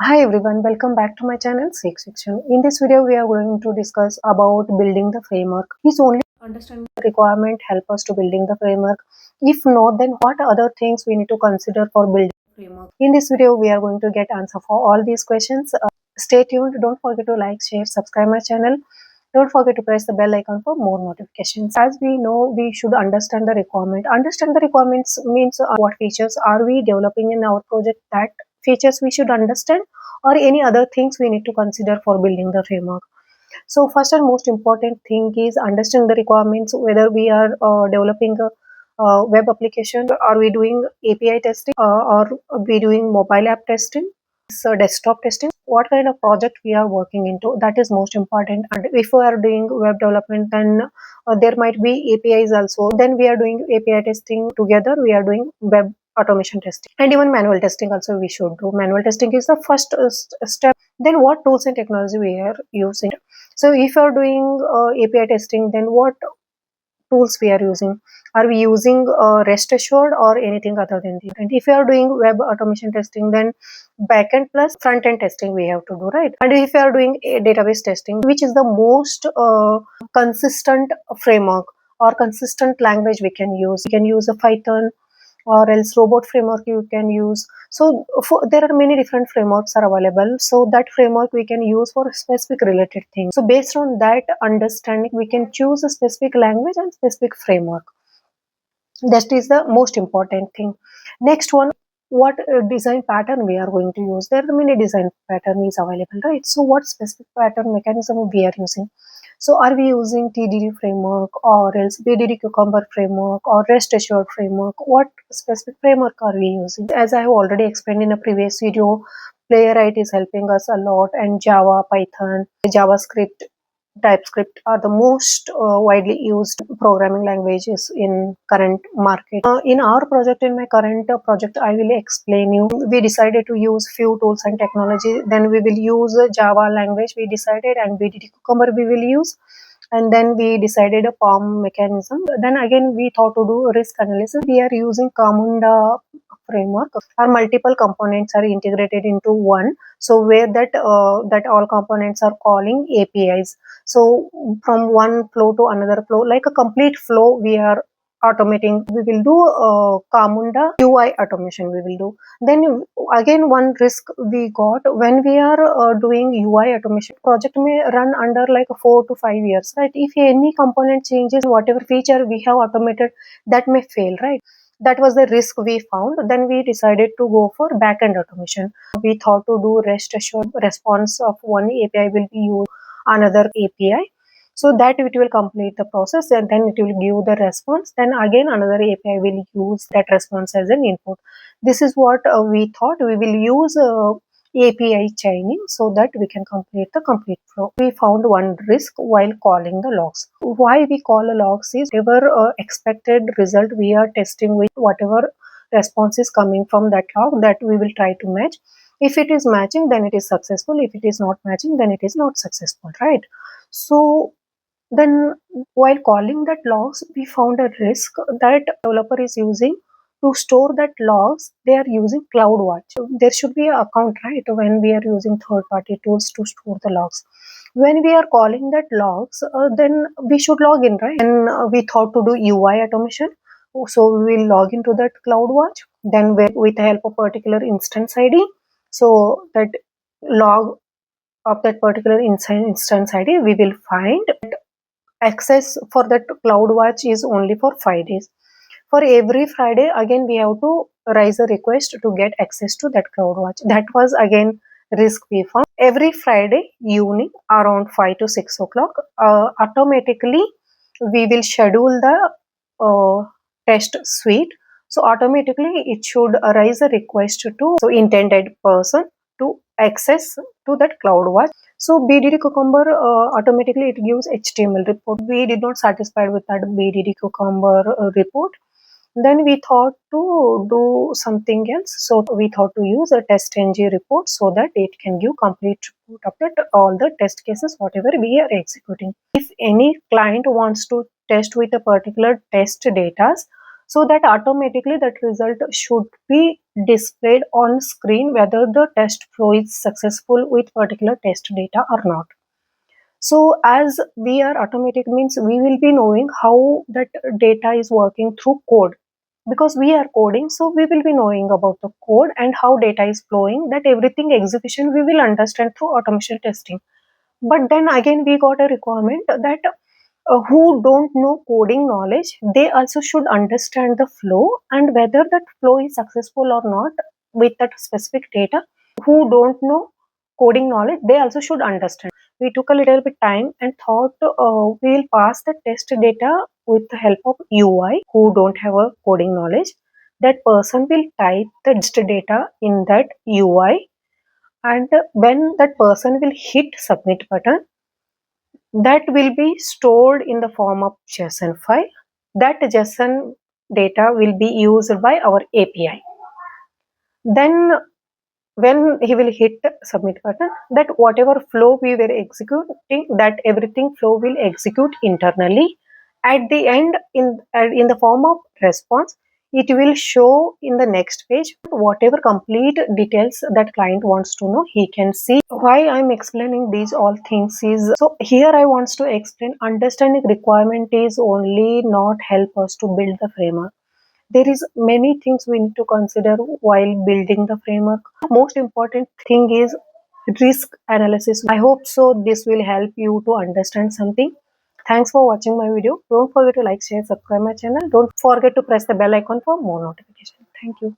Hi everyone, welcome back to my channel Seek Section. In this video, we are going to discuss about building the framework. Is only understanding the requirement help us to building the framework? If not, then what other things we need to consider for building the framework? In this video, we are going to get answer for all these questions. Stay tuned. Don't forget to like, share, subscribe my channel. Don't forget to press the bell icon for more notifications. As we know, we should understand the requirement. Understand the requirements means what features are we developing in our project, that features we should understand, or any other things we need to consider for building the framework. So first and most important thing is understand the requirements, whether we are developing a web application, are we doing API testing, or we doing mobile app testing, so desktop testing, what kind of project we are working into, that is most important. And if we are doing web development, then there might be APIs also, then we are doing API testing together, we are doing web automation testing, and even manual testing also we should do. Manual testing is the first step. Then what tools and technology we are using. So if you are doing API testing, then what tools we are using? Are we using rest assured or anything other than that? And if you are doing web automation testing, then backend plus front end testing we have to do, right? And if you are doing a database testing, which is the most consistent framework or consistent language we can use? We can use a Python, or else robot framework you can use. So there are many different frameworks are available, so that framework we can use for specific related things. So based on that understanding, we can choose a specific language and specific framework. That is the most important thing. Next one, what design pattern we are going to use. There are many design pattern is available, right? So what specific pattern mechanism we are using? So are we using TDD framework, or else BDD Cucumber framework, or REST assured framework? What specific framework are we using? As I have already explained in a previous video, Playwright is helping us a lot, and Java, Python, JavaScript, TypeScript are the most widely used programming languages in current market. In our project, in my current project, I will explain you. We decided to use few tools and technology. Then we will use Java language. We decided, and BDD Cucumber we will use. And then we decided a POM mechanism. Then again, we thought to do risk analysis. We are using Camunda framework. Our multiple components are integrated into one. So where that all components are calling APIs. So from one flow to another flow, like a complete flow, we are automating. We will do Camunda UI automation. We will do. Then again, one risk we got when we are doing UI automation, project may run under like 4 to 5 years, right? If any component changes, whatever feature we have automated, that may fail, right? That was the risk we found. Then we decided to go for backend automation. We thought to do rest assured response of one API will be used another API, so that it will complete the process, and then it will give the response. Then again another API will use that response as an input. This is what we thought. We will use API chaining so that we can complete the complete flow. We found one risk while calling the logs. Why we call a logs is whatever expected result we are testing with, whatever response is coming from that log, that we will try to match. If it is matching, then it is successful. If it is not matching, then it is not successful, right? So then while calling that logs, we found a risk that developer is using to store that logs. They are using CloudWatch. There should be an account, right, when we are using third-party tools to store the logs. When we are calling that logs, then we should log in, right? And we thought to do UI automation. So we will log into that CloudWatch. Then with the help of particular instance ID, so that log of that particular instance ID, we will find access for that CloudWatch is only for 5 days. For every Friday, again we have to raise a request to get access to that CloudWatch. That was again risk we found. Every Friday evening around 5 to 6 o'clock, automatically we will schedule the test suite. So automatically it should raise a request to so intended person to access to that CloudWatch. So BDD Cucumber automatically it gives HTML report. We did not satisfied with that BDD Cucumber report. Then we thought to do something else. So we thought to use a TestNG report so that it can give complete report of that all the test cases whatever we are executing. If any client wants to test with a particular test data, so that automatically that result should be displayed on screen whether the test flow is successful with particular test data or not. So as we are automatic means we will be knowing how that data is working through code, because we are coding, so we will be knowing about the code and how data is flowing, that everything execution we will understand through automation testing. But then again we got a requirement that who don't know coding knowledge, they also should understand the flow and whether that flow is successful or not with that specific data. Who don't know coding knowledge, they also should understand. We took a little bit time and thought we will pass the test data with the help of UI who don't have a coding knowledge. That person will type the test data in that UI, and when that person will hit submit button, that will be stored in the form of JSON file. That JSON data will be used by our API. Then when he will hit submit button, that whatever flow we were executing, that everything flow will execute internally. At the end, in the form of response, it will show in the next page whatever complete details that client wants to know, he can see. Why I'm explaining these all things is, so here I wants to explain, understanding requirement is only not help us to build the framework. There is many things we need to consider while building the framework. Most important thing is risk analysis. I hope so this will help you to understand something. Thanks for watching my video. Don't forget to like, share, subscribe my channel. Don't forget to press the bell icon for more notifications. Thank you.